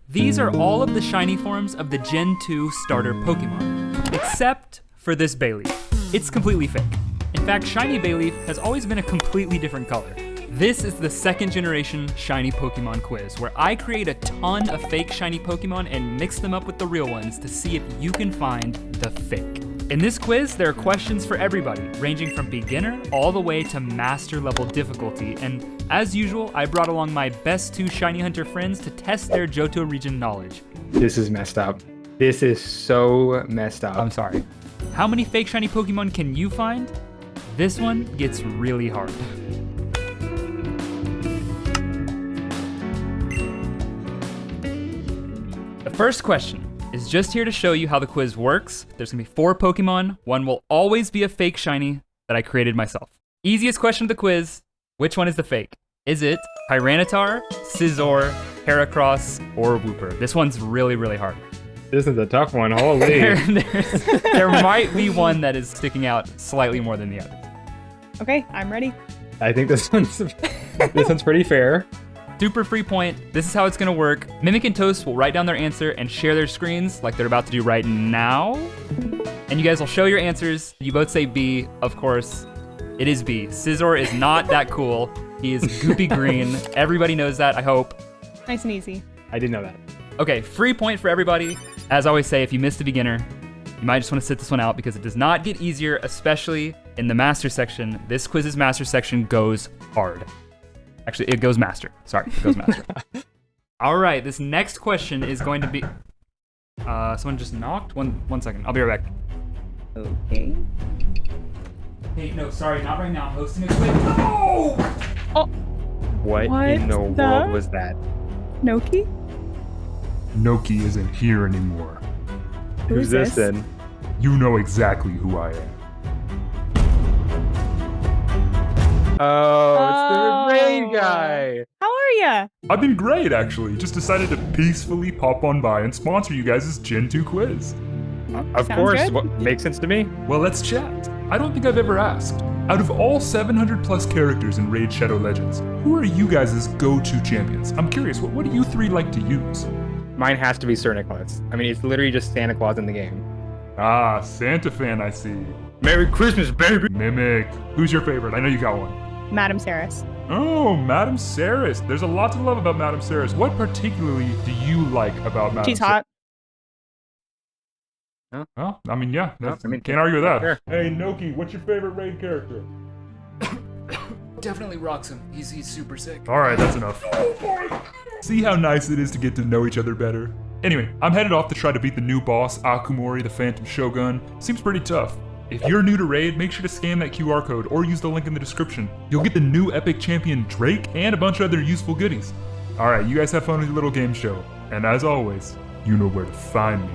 These are all of the shiny forms of the Gen 2 starter Pokemon, except for this Bayleaf. It's completely fake. In fact, shiny Bayleaf has always been a completely different color. This is the second generation shiny Pokemon quiz, where I create a ton of fake shiny Pokemon and mix them up with the real ones to see if you can find the fake. In this quiz, there are questions for everybody, ranging from beginner all the way to master level difficulty, and as usual, I brought along my best 2 shiny hunter friends to test their Johto Region knowledge. This is messed up. This is so messed up. I'm sorry. How many fake shiny Pokemon can you find? This one gets really hard. The first question is just here to show you how the quiz works. There's gonna be 4 Pokemon. One will always be a fake shiny that I created myself. Easiest question of the quiz, which one is the fake? Is it Tyranitar, Scizor, Heracross, or Wooper? This one's really, really hard. This is a tough one, holy. There might be one that is sticking out slightly more than the other. Okay, I'm ready. I think this one's pretty fair. Super free point. This is how it's gonna work. Mimic and Toast will write down their answer and share their screens like they're about to do right now. And you guys will show your answers. You both say B, of course. It is B. Scizor is not that cool. He is goopy green. Everybody knows that, I hope. Nice and easy. I did know that. Okay, free point for everybody. As I always say, if you missed a beginner, you might just want to sit this one out because it does not get easier, especially in the master section. This quiz's master section goes hard. Actually, it goes master. Sorry, it goes master. All right, this next question is going to be... someone just knocked? One second, I'll be right back. Okay. Hey, no, sorry, not right now. I'm hosting a quiz. No! Oh, What in the world was that? Noki? Noki isn't here anymore. Who's this then? You know exactly who I am. Oh, it's the raid guy. How are ya? I've been great, actually. Just decided to peacefully pop on by and sponsor you guys' Gen 2 quiz. Of Sounds course, good. what makes sense to me. Well, let's chat. I don't think I've ever asked. Out of all 700 plus characters in Raid Shadow Legends, who are you guys' go-to champions? I'm curious, what do you 3 like to use? Mine has to be Sir Nicholas. I mean, it's literally just Santa Claus in the game. Ah, Santa fan, I see. Merry Christmas, baby! Mimic. Who's your favorite? I know you got one. Madam Saris. Oh, Madam Saris. There's a lot to love about Madam Saris. What particularly do you like about Madam She's Saris? hot. Well, I mean, yeah. Can't argue with that. Sure. Hey, Noki, what's your favorite raid character? Definitely rocks him. He's super sick. All right, that's enough. See how nice it is to get to know each other better? Anyway, I'm headed off to try to beat the new boss, Akumori the Phantom Shogun. Seems pretty tough. If you're new to Raid, make sure to scan that QR code or use the link in the description. You'll get the new epic champion Drake and a bunch of other useful goodies. All right, you guys have fun with your little game show. And as always, you know where to find me.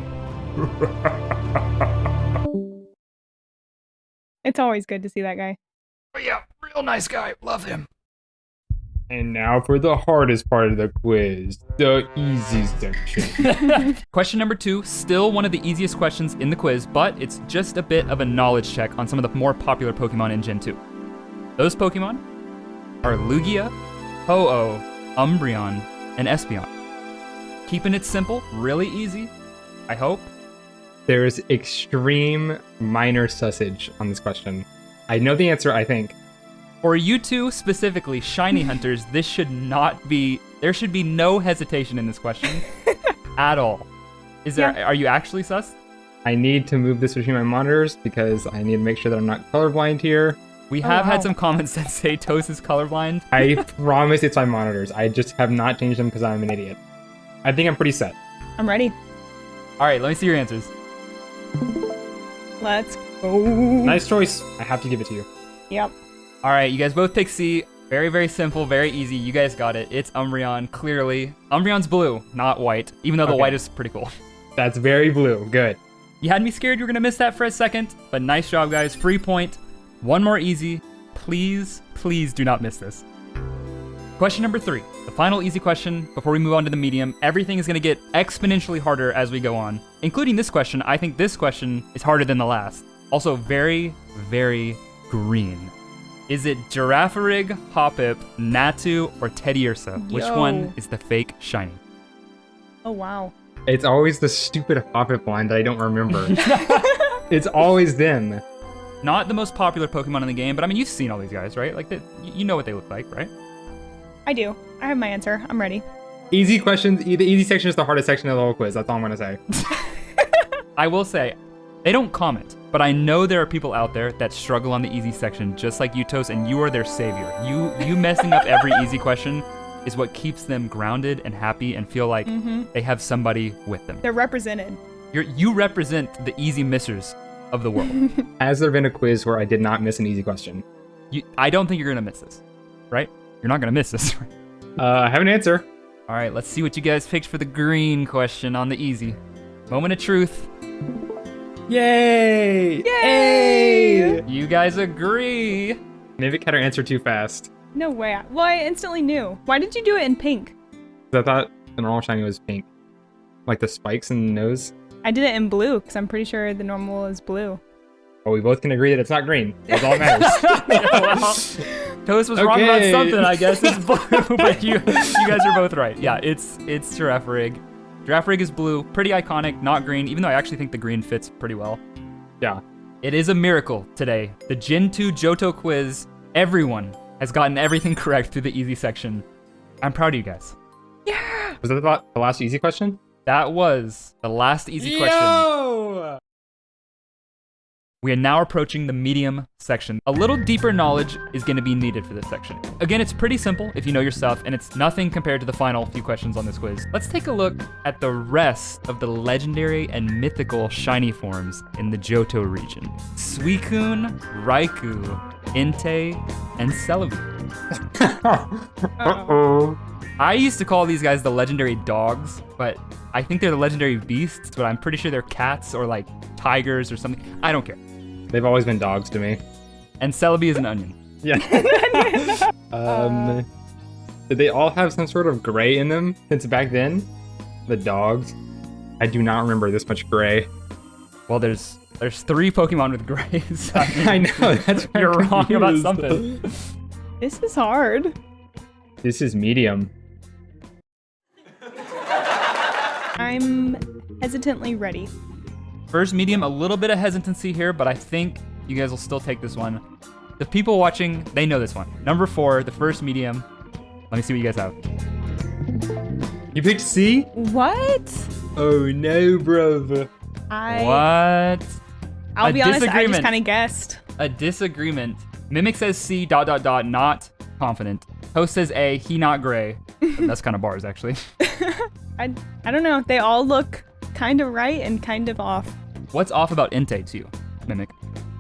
It's always good to see that guy. Oh yeah, real nice guy. Love him. And now for the hardest part of the quiz, the easy section. Question number 2, still one of the easiest questions in the quiz, but it's just a bit of a knowledge check on some of the more popular Pokemon in Gen 2. Those Pokemon are Lugia, Ho-Oh, Umbreon, and Espeon. Keeping it simple, really easy, I hope. There is extreme minor sausage on this question. I know the answer, I think. For you two specifically, shiny hunters, there should be no hesitation in this question at all. Are you actually sus? I need to move this between my monitors because I need to make sure that I'm not colorblind here. We have had some comments that say Toast is colorblind. I promise it's my monitors. I just have not changed them because I'm an idiot. I think I'm pretty set. I'm ready. All right, let me see your answers. Let's go. Nice choice. I have to give it to you. Yep. All right, you guys both pick C. Very, very simple, very easy. You guys got it. It's Umbreon, clearly. Umbreon's blue, not white, even though the white is pretty cool. That's very blue. Good. You had me scared you were going to miss that for a second, but nice job, guys. Free point. One more easy. Please, please do not miss this. Question number 3, the final easy question before we move on to the medium. Everything is going to get exponentially harder as we go on, including this question. I think this question is harder than the last. Also very, very green. Is it Girafarig, Hoppip, Natu, or Teddiursa? Which one is the fake shiny? Oh, wow. It's always the stupid Hoppip line that I don't remember. It's always them. Not the most popular Pokemon in the game, but I mean, you've seen all these guys, right? Like, you know what they look like, right? I do. I have my answer. I'm ready. Easy questions. The easy section is the hardest section of the whole quiz. That's all I'm going to say. I will say, they don't comment, but I know there are people out there that struggle on the easy section, just like you, Toast, and you are their savior. You messing up every easy question is what keeps them grounded and happy and feel like they have somebody with them. They're represented. You represent the easy missers of the world. Has there been a quiz where I did not miss an easy question? I don't think you're gonna miss this, right? You're not gonna miss this. I have an answer. All right, let's see what you guys picked for the green question on the easy. Moment of truth. Yay! Yay! You guys agree. Mimic had her answer too fast. No way. Well, I instantly knew. Why did you do it in pink? 'Cause I thought the normal shiny was pink. Like the spikes in the nose. I did it in blue because I'm pretty sure the normal is blue. Well, we both can agree that it's not green. That's all that matters. Yeah, well, Toast was wrong about something, I guess. It's blue, but you guys are both right. Yeah, it's Girafarig. Girafarig is blue, pretty iconic, not green, even though I actually think the green fits pretty well. Yeah. It is a miracle today. The Gen 2 Johto quiz, everyone has gotten everything correct through the easy section. I'm proud of you guys. Yeah! Was that the last easy question? That was the last easy question. Yo! We are now approaching the medium section. A little deeper knowledge is going to be needed for this section. Again, it's pretty simple if you know your stuff, and it's nothing compared to the final few questions on this quiz. Let's take a look at the rest of the legendary and mythical shiny forms in the Johto region. Suicune, Raikou, Entei, and Celebi. Uh-oh. I used to call these guys the legendary dogs, but I think they're the legendary beasts, but I'm pretty sure they're cats or like tigers or something. I don't care. They've always been dogs to me. And Celebi is an onion. Yeah. Did they all have some sort of gray in them since back then? The dogs? I do not remember this much gray. Well, there's 3 Pokemon with grays. I know, that's why You're I'm wrong about confused. something. This is hard. This is medium. I'm hesitantly ready. First medium, a little bit of hesitancy here, but I think you guys will still take this one. The people watching, they know this one. Number 4, the first medium. Let me see what you guys have. You picked C? What? Oh no, bruv. What? I'll A be honest, I just disagreement. kind of guessed. A disagreement. Mimic says C, ... not confident. Host says A, he not gray. That's kind of bars, actually. I don't know. They all look kind of right and kind of off. What's off about Entei to you, Mimic?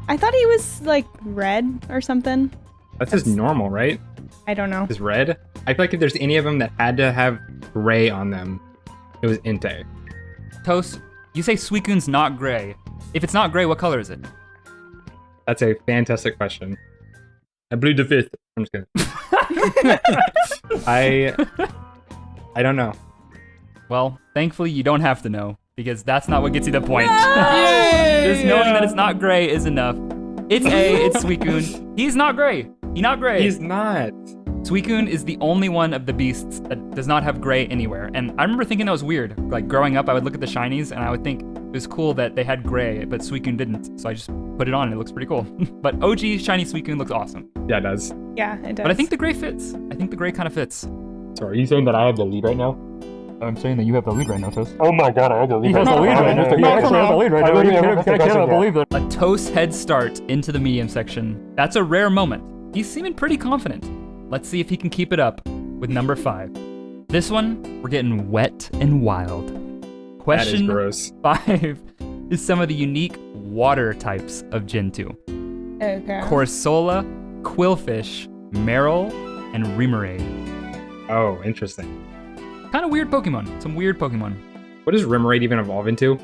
I thought he was like red or something. That's just normal, right? I don't know. Just red? I feel like if there's any of them that had to have gray on them, it was Entei. Toast, you say Suicune's not gray. If it's not gray, what color is it? That's a fantastic question. I blew the fifth. I'm just kidding. I don't know. Well, thankfully you don't have to know, because that's not what gets you the point. Just knowing that it's not gray is enough. It's A, it's Suicune. He's not gray. He's not gray. He's not. Suicune is the only one of the beasts that does not have gray anywhere. And I remember thinking that was weird. Like growing up, I would look at the shinies and I would think it was cool that they had gray, but Suicune didn't. So I just put it on and it looks pretty cool. But OG shiny Suicune looks awesome. Yeah, it does. Yeah, it does. But I think the gray fits. I think the gray kind of fits. So are you saying that I have the lead right now? I'm saying that you have the lead right now, Toast. Oh my god, I have the lead. He has the lead right now. He actually has the lead right now. I cannot believe that. A Toast head start into the medium section. That's a rare moment. He's seeming pretty confident. Let's see if he can keep it up with number 5. This one, we're getting wet and wild. Question That is gross. 5 is some of the unique water types of Gen 2. Okay. Corsola, Quillfish, Marill, and Remoraid. Oh, interesting. Kind of weird Pokemon. Some weird Pokemon. What does Remoraid even evolve into?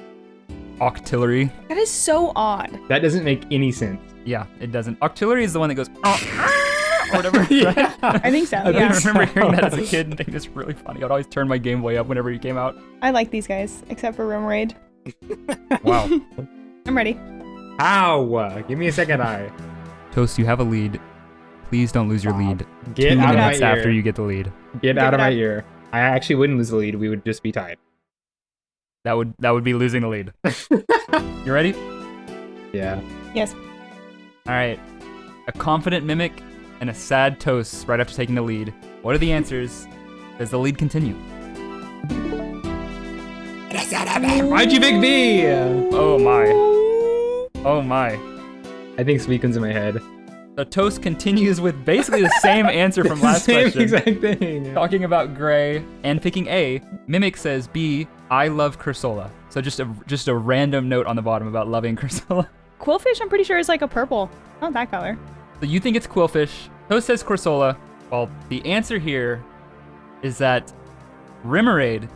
Octillery. That is so odd. That doesn't make any sense. Yeah, it doesn't. Octillery is the one that goes, or whatever. Yeah. I think so. I Yeah. remember hearing that as a kid and thinking it's really funny. I'd always turn my Game Boy up whenever he came out. I like these guys, except for Remoraid. Wow. I'm ready. Ow! Give me a second eye. Toast, you have a lead. Please don't lose your lead. Get 2 out of my minutes ear. after you get the lead. Get out of it my up. ear. I actually wouldn't lose the lead. We would just be tied. That would be losing the lead. You ready? Yeah. Yes. All right. A confident Mimic and a sad Toast right after taking the lead. What are the answers? Does the lead continue? Why'd you pick B? Oh my. Oh my. I think Sweetens in my head. The Toast continues with basically the same answer from last Same question. exact thing. Talking about gray and picking A. Mimic says B, I love Cursola. So just a random note on the bottom about loving Cursola. Quillfish, I'm pretty sure, is like a purple. Not that color. So you think it's Quillfish. Toast says Cursola. Well, the answer here is that Remoraid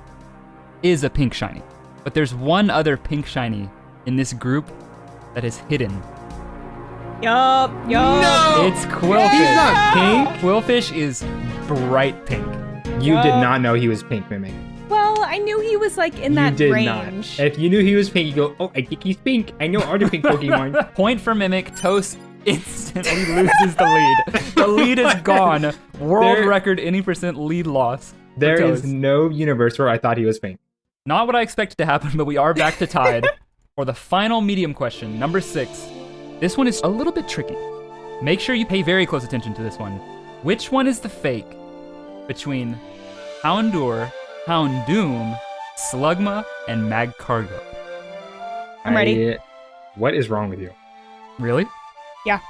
is a pink shiny. But there's one other pink shiny in this group that is hidden. Yup. No! It's Quillfish. He's not pink. Quillfish is bright pink. You did not know he was pink, Mimic. Well, I knew he was like in that You did range. not. If you knew he was pink, you go, oh, I think he's pink. I know other pink Pokemon. Point for Mimic. Toast instantly loses the lead. The lead is gone. World record any percent lead loss. There is no universe where I thought he was pink. Not what I expected to happen, but we are back to tied for the final medium question, number 6. This one is a little bit tricky. Make sure you pay very close attention to this one. Which one is the fake between Houndour, Houndoom, Slugma, and Magcargo? I'm ready. What is wrong with you? Really? Yeah.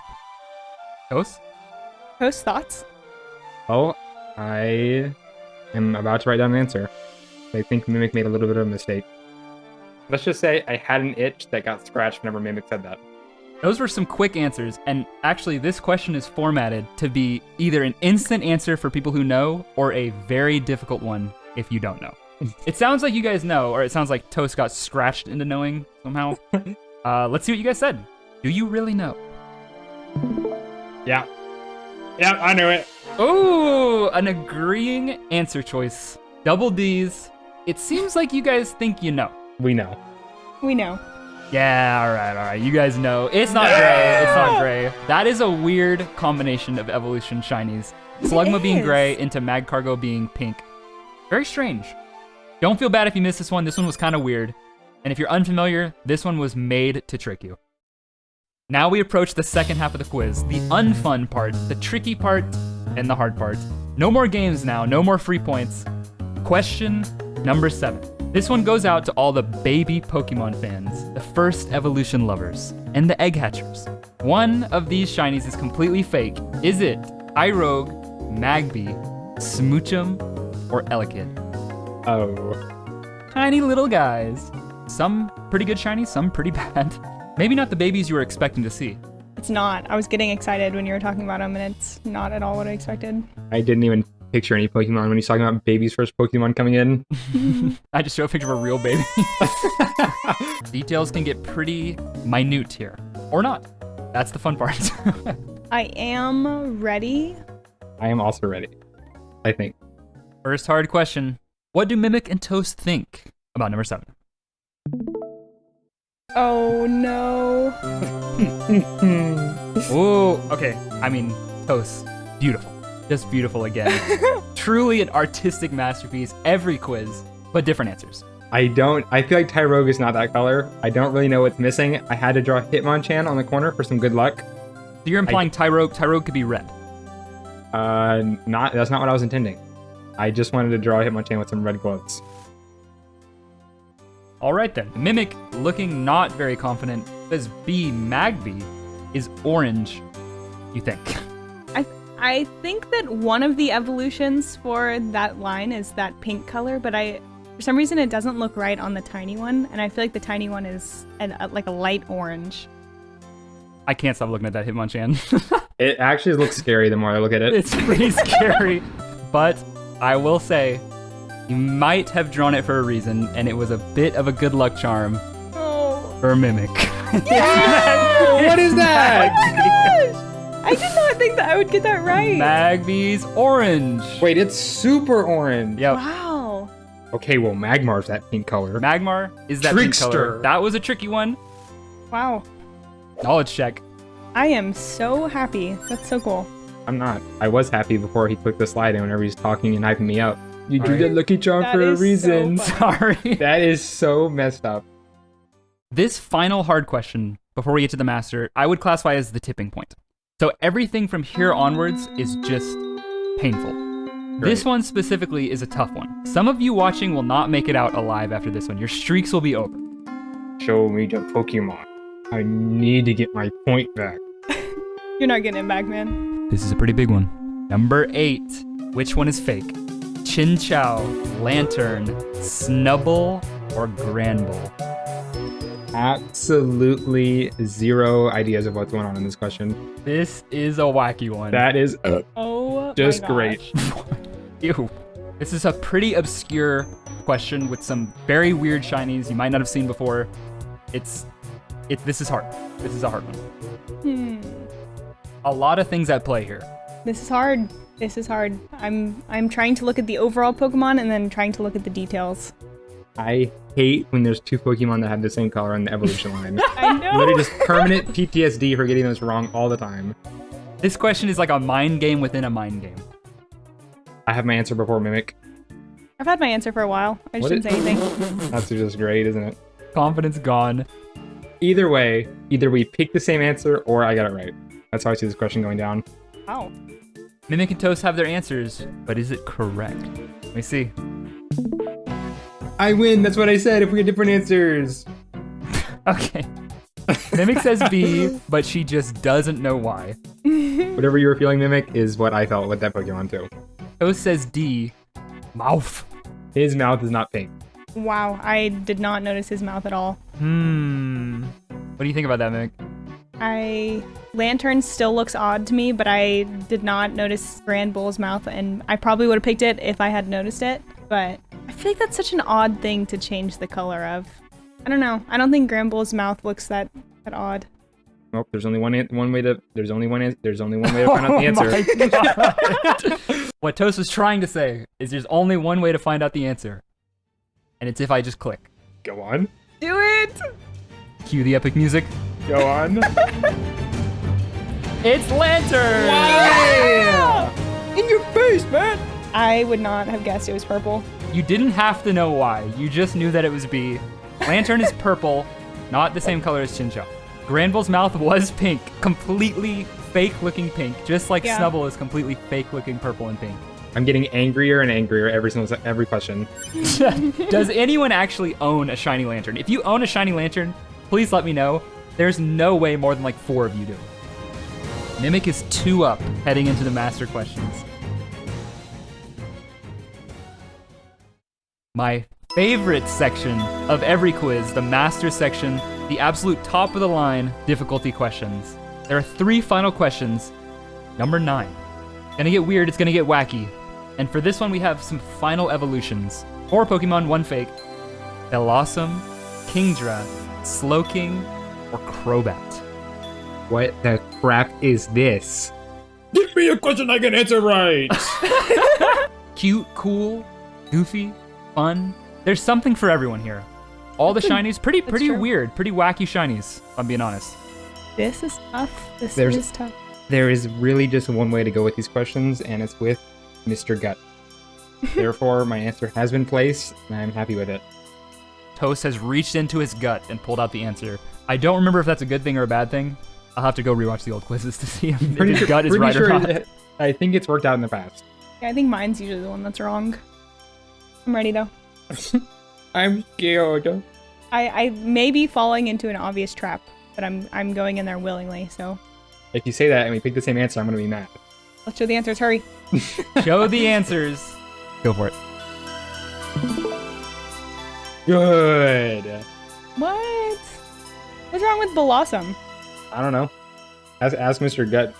Toast? Post thoughts? Oh, I am about to write down an answer. I think Mimic made a little bit of a mistake. Let's just say I had an itch that got scratched whenever Mimic said that. Those were some quick answers, and actually this question is formatted to be either an instant answer for people who know, or a very difficult one if you don't know. It sounds like you guys know, or it sounds like Toast got scratched into knowing somehow. Let's see what you guys said. Do you really know? Yeah. Yeah, I knew it. Oh, an agreeing answer choice. Double D's. It seems like you guys think you know. We know. We know. Yeah, all right. You guys know. It's not gray. It's not gray. That is a weird combination of evolution shinies. Slugma being gray into Magcargo being pink. Very strange. Don't feel bad if you missed this one. This one was kind of weird. And if you're unfamiliar, this one was made to trick you. Now we approach the second half of the quiz. The unfun part, the tricky part, and the hard part. No more games now. No more free points. Question number 7. This one goes out to all the baby Pokemon fans, the first evolution lovers, and the egg hatchers. One of these shinies is completely fake. Is it Tyrogue, Magby, Smoochum, or Elekid? Oh. Tiny little guys. Some pretty good shinies, some pretty bad. Maybe not the babies you were expecting to see. It's not. I was getting excited when you were talking about them, and it's not at all what I expected. I didn't even picture any Pokemon when he's talking about baby's first Pokemon coming in. I just show a picture of a real baby. Details can get pretty minute here. Or not. That's the fun part. I am ready. I am also ready. I think. First hard question. What do Mimic and Toast think about number 7? Oh no. Oh, okay. I mean, Toast. Beautiful. Just beautiful again. Truly an artistic masterpiece. Every quiz, but different answers. I feel like Tyrogue is not that color. I don't really know what's missing. I had to draw Hitmonchan on the corner for some good luck. So you're implying Tyrogue could be red. That's not what I was intending. I just wanted to draw Hitmonchan with some red gloves. All right then. Mimic, looking not very confident, says B, Magby, is orange, you think. I think that one of the evolutions for that line is that pink color, but for some reason it doesn't look right on the tiny one, and I feel like the tiny one is like a light orange. I can't stop looking at that Hitmonchan. It actually looks scary the more I look at it. It's pretty scary, but I will say, you might have drawn it for a reason, and it was a bit of a good luck charm for Mimic. Yeah! What is that? Oh my gosh! I did not think that I would get that right. Magby's orange. Wait, it's super orange. Yep. Wow. Okay, well, Magmar's that pink color. Magmar is that Trickster. pink color. That was a tricky one. Wow. Knowledge check. I am so happy. That's so cool. I'm not. I was happy before he clicked the slide in whenever he's talking and hyping me up. You drew the lucky charm That for a is so reason. funny. Sorry. That is so messed up. This final hard question, before we get to the master, I would classify as the tipping point. So everything from here onwards is just painful. This one specifically is a tough one. Some of you watching will not make it out alive after this one. Your streaks will be over. Show me the Pokemon. I need to get my point back. You're not getting it back, man. This is a pretty big one. Number 8. Which one is fake? Chinchou, Lantern, Snubble, or Granbull? Absolutely zero ideas of what's going on in this question. This is a wacky one. That is Oh, just my great. gosh. Ew. This is a pretty obscure question with some very weird shinies you might not have seen before. This is hard. This is a hard one. A lot of things at play here. This is hard. This is hard. I'm trying to look at the overall Pokemon and then trying to look at the details. I hate when there's two Pokemon that have the same color on the evolution line. I know. Literally just permanent PTSD for getting this wrong all the time. This question is like a mind game within a mind game. I have my answer before Mimic. I've had my answer for a while. I just What didn't say anything. That's just great, isn't it? Confidence gone. Either way, either we pick the same answer or I got it right. That's how I see this question going down. Wow. Mimic and Toast have their answers, but is it correct? Let me see. I win. That's what I said. If we get different answers. Okay. Mimic says B, but she just doesn't know why. Whatever you were feeling, Mimic, is what I felt with that Pokemon too. Toast says D. Mouth. His mouth is not pink. Wow. I did not notice his mouth at all. What do you think about that, Mimic? Lantern still looks odd to me, but I did not notice Granbull's mouth, and I probably would have picked it if I had noticed it, but I feel like that's such an odd thing to change the color of. I don't know. I don't think Granbull's mouth looks that odd. Nope. There's only one way to find out the answer. My God. What Toast was trying to say is there's only one way to find out the answer, and it's if I just click. Go on. Do it! Cue the epic music. Go on. It's Lantern! Yeah! In your face, man! I would not have guessed it was purple. You didn't have to know why. You just knew that it was B. Lantern is purple, not the same color as Chinchou. Granbull's mouth was pink, completely fake-looking pink, just like Yeah. Snubble is completely fake-looking purple and pink. I'm getting angrier and angrier every question. Does anyone actually own a shiny lantern? If you own a shiny lantern, please let me know. There's no way more than like 4 of you do. Mimic is 2 up heading into the master questions. My favorite section of every quiz, the master section, the absolute top of the line difficulty questions. There are 3 final questions. Number 9. It's gonna get weird, it's gonna get wacky. And for this one, we have some final evolutions. 4 Pokemon, 1 fake. Bellossom, Kingdra, Slowking, or Crobat. What the crap is this? Give me a question I can answer right! Cute, cool, goofy, fun. There's something for everyone here. All the shinies, pretty true. weird, pretty wacky shinies, if I'm being honest. This is tough. This There's- is tough. There is really just one way to go with these questions, and it's with Mr. Gut. Therefore, my answer has been placed, and I'm happy with it. Toast has reached into his gut and pulled out the answer. I don't remember if that's a good thing or a bad thing. I'll have to go rewatch the old quizzes to see if his gut is right or not. I think it's worked out in the past. Yeah, I think mine's usually the one that's wrong. I'm ready though. I'm scared. I may be falling into an obvious trap, but I'm going in there willingly, so If you say that and we pick the same answer, I'm gonna be mad. let's show the answers. Hurry. Show the answers. Go for it. Good. What? What's wrong with Blossom? I don't know. Ask Mr. Gut,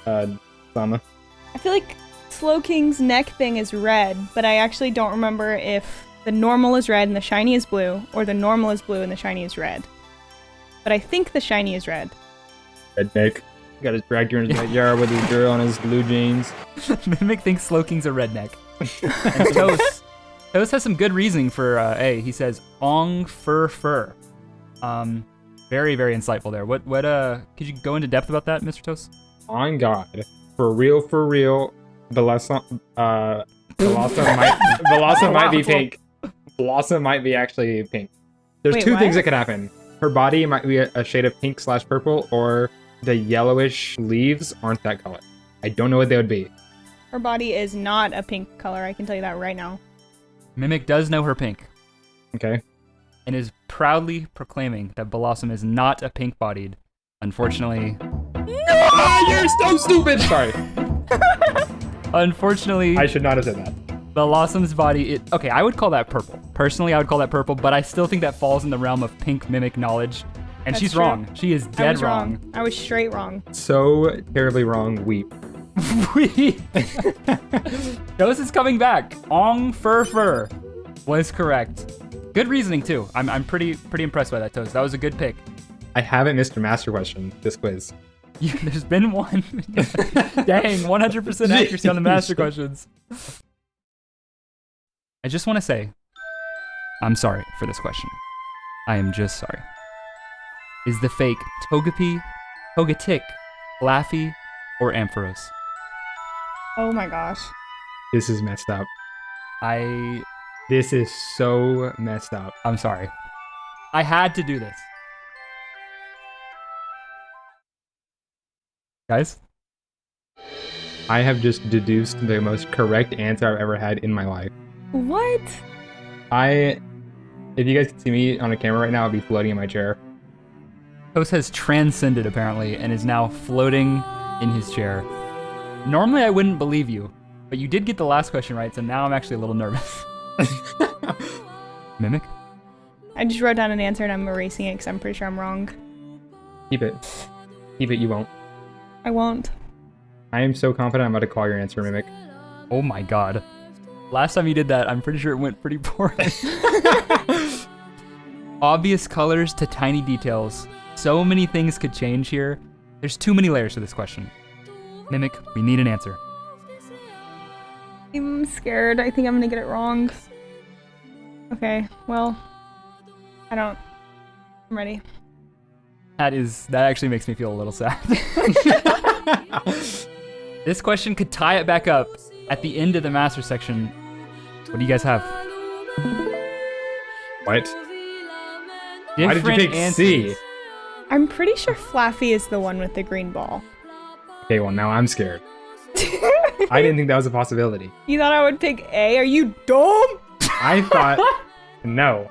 Sama. I feel like Slowking's neck thing is red, but I actually don't remember if the normal is red and the shiny is blue, or the normal is blue and the shiny is red. But I think the shiny is red. Redneck. Got his tractor in his backyard with his girl and his blue jeans. Mimic thinks Slowking's a redneck. And Toast has some good reasoning for A. He says Ong Fur Fur. Very, very insightful there. What could you go into depth about that, Mr. Toast? On God. For real, the lesson, Blossom might be pink. Blossom might be actually pink. There's Wait, two what? things that could happen. Her body might be a shade of pink/purple, or the yellowish leaves aren't that color. I don't know what they would be. Her body is not a pink color, I can tell you that right now. Mimic does know her pink Okay. and is proudly proclaiming that Blossom is not a pink-bodied. Unfortunately, You're so stupid! Sorry. unfortunately, I should not have said that. Blossom's body, okay, I would call that purple. Personally, I would call that purple, but I still think that falls in the realm of pink mimic knowledge. And That's she's true. wrong. She is I dead was wrong. I was straight wrong. So terribly wrong. Weep. Toast is coming back. Ong Fur Fur was correct. Good reasoning too. I'm pretty impressed by that, Toast. That was a good pick. I haven't missed a master question this quiz. There's been one. Dang, 100% accuracy on the master questions. I just want to say, I'm sorry for this question. I am just sorry. Is the fake Togepi, Togetic, Laffy, or Ampharos? Oh my gosh. This is messed up. I'm This is so messed up. sorry. I had to do this. Guys? I have just deduced the most correct answer I've ever had in my life. What? If you guys could see me on a camera right now, I'd be floating in my chair. Toast has transcended apparently and is now floating in his chair. Normally I wouldn't believe you, but you did get the last question right, so now I'm actually a little nervous. Mimic? I just wrote down an answer and I'm erasing it because I'm pretty sure I'm wrong. Keep it. Keep it, you won't. I won't. I am so confident I'm about to call your answer, Mimic. Oh my god. Last time you did that, I'm pretty sure it went pretty poorly. Obvious colors to tiny details. So many things could change here. There's too many layers to this question. Mimic, we need an answer. I'm scared. I think I'm gonna get it wrong. Okay, well, I'm ready. That actually makes me feel a little sad. This question could tie it back up at the end of the master section. What do you guys have? What? Why did you pick C? I'm pretty sure Flaffy is the one with the green ball. Okay, well now I'm scared. I didn't think that was a possibility. You thought I would pick A? Are you dumb? I thought, no,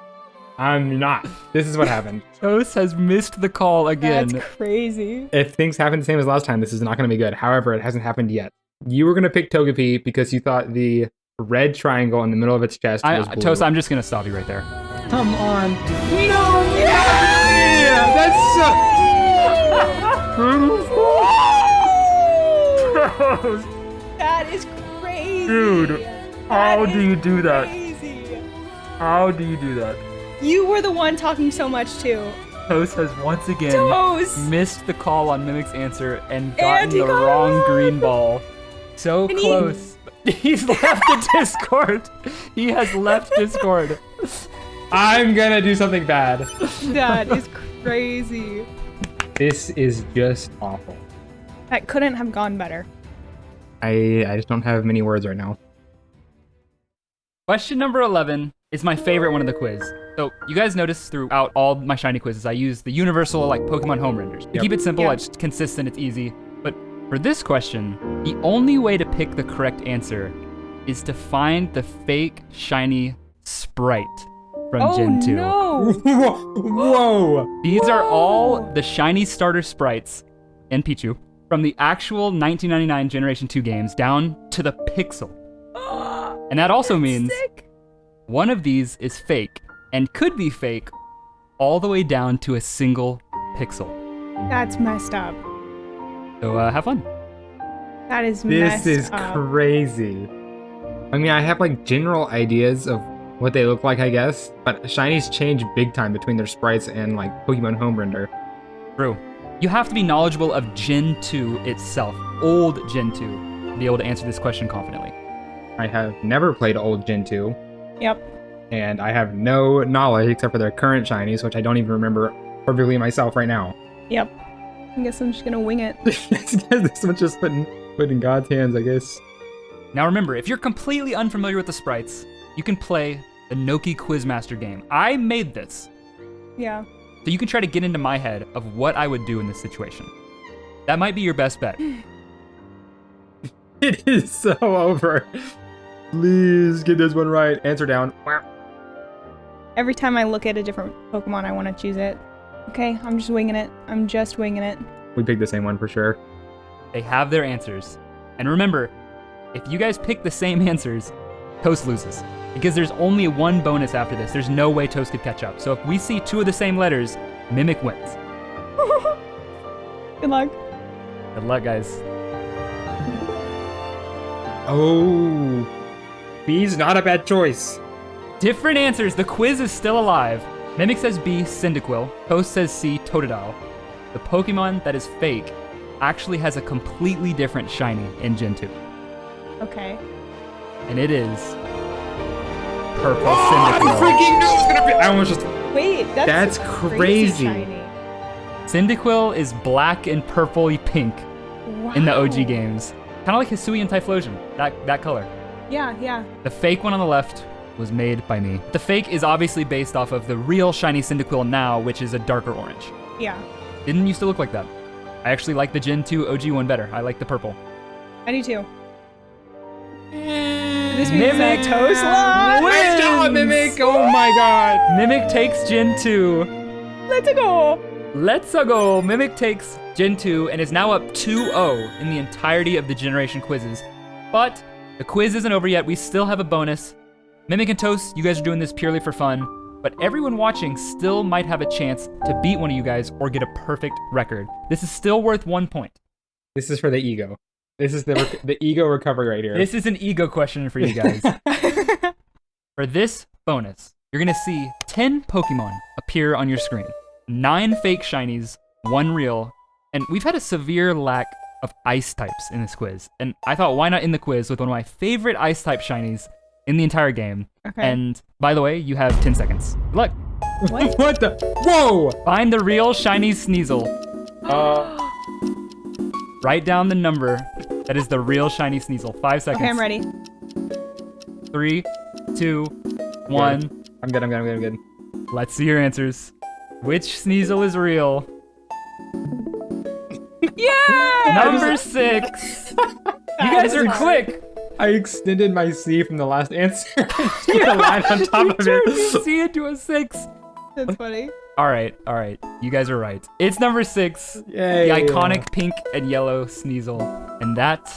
I'm not. This is what happened. Toast has missed the call again. That's crazy. If things happen the same as last time, this is not going to be good. However, it hasn't happened yet. You were going to pick Togepi because you thought the red triangle in the middle of its chest was blue. Toast, I'm just gonna stop you right there. Come on. No! Yeah! That's so... That is crazy. Dude, how do you do that? Crazy. How do you do that? You were the one talking so much too. Toast has once again Toast! missed the call on Mimic's answer and gotten he the got wrong it. green ball. So And close. He's left the Discord. He has left Discord. I'm going to do something bad. That is crazy. This is just awful. That couldn't have gone better. I just don't have many words right now. Question number 11 is my favorite one of the quiz. So you guys notice throughout all my shiny quizzes, I use the universal like Pokemon home renders. To Yep. keep it simple, Yeah. it's consistent, it's easy. But for this question, the only way to pick the correct answer is to find the fake shiny sprite from Gen 2. No. Whoa! These are all the shiny starter sprites and Pichu from the actual 1999 Generation 2 games down to the pixel. And that also means Sick. one of these is fake and could be fake all the way down to a single pixel. That's messed up. So have fun. That is This messed is up. crazy. I mean, I have like general ideas of what they look like, I guess, but shinies change big time between their sprites and like Pokemon Home Render. True. You have to be knowledgeable of Gen 2 itself, old Gen 2, to be able to answer this question confidently. I have never played old Gen 2, Yep. and I have no knowledge except for their current shinies, which I don't even remember perfectly myself right now. Yep. I guess I'm just gonna wing it. This one's just put in God's hands, I guess. Now remember, if you're completely unfamiliar with the sprites, you can play the Noki Quizmaster game. I made this, Yeah. so you can try to get into my head of what I would do in this situation. That might be your best bet. It is so over. Please get this one right. Answer down. Every time I look at a different Pokemon, I want to choose it. Okay, I'm just winging it. I'm just winging it. We picked the same one for sure. They have their answers. And remember, if you guys pick the same answers, Toast loses. Because there's only one bonus after this. There's no way Toast could catch up. So if we see two of the same letters, Mimic wins. Good luck. Good luck, guys. Oh. B's not a bad choice. Different answers. The quiz is still alive. Mimic says B, Cyndaquil. Toast says C, Totodile. The Pokemon that is fake actually has a completely different shiny in Gen 2. Okay. And it is purple I Cyndaquil. freaking knew it was gonna be. I almost just. Wait, that's crazy. shiny. Cyndaquil is black and purple pink Wow. in the OG games. Kind of like Hisui and Typhlosion, that color. Yeah, yeah. The fake one on the left was made by me. The fake is obviously based off of the real shiny Cyndaquil now, which is a darker orange. Yeah. Didn't used to look like that. I actually like the Gen 2 OG one better. I like the purple. I do too. This means Mimic Toast lost. Nice job, Mimic! Oh my god. Mimic takes Gen 2. Let's go. Let's go! Mimic takes Gen 2 and is now up 2-0 in the entirety of the generation quizzes. But the quiz isn't over yet. We still have a bonus. Mimic and Toast, you guys are doing this purely for fun, but everyone watching still might have a chance to beat one of you guys or get a perfect record. This is still worth 1 point. This is for the ego. This is the ego recovery right here. This is an ego question for you guys. For this bonus, you're gonna see 10 Pokemon appear on your screen. 9 fake shinies, 1 real, and we've had a severe lack of ice types in this quiz. And I thought, why not end the quiz with one of my favorite ice type shinies in the entire game? Okay. And by the way, you have 10 seconds. Good luck. What? What the? Whoa! Find the real shiny Sneasel. Write down the number that is the real shiny Sneasel. 5 seconds. Okay, I'm ready. 3, 2, 1. I'm good. Let's see your answers. Which Sneasel is real? Yeah! Number 6. You guys are quick. I extended my C from the last answer. Took a line on top of Turned it. your C into a 6. That's funny. All right. You guys are right. It's number 6. Yay. The iconic pink and yellow Sneasel. And that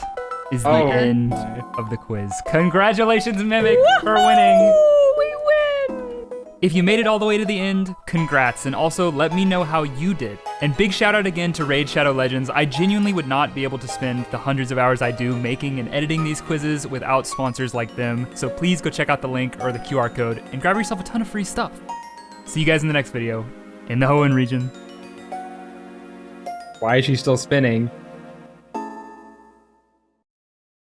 is the end of the quiz. Congratulations, Mimic, for winning. Woo, we win! If you made it all the way to the end, congrats, and also let me know how you did. And big shout out again to Raid Shadow Legends. I genuinely would not be able to spend the hundreds of hours I do making and editing these quizzes without sponsors like them, so please go check out the link or the QR code and grab yourself a ton of free stuff. See you guys in the next video, in the Hoenn region. Why is she still spinning?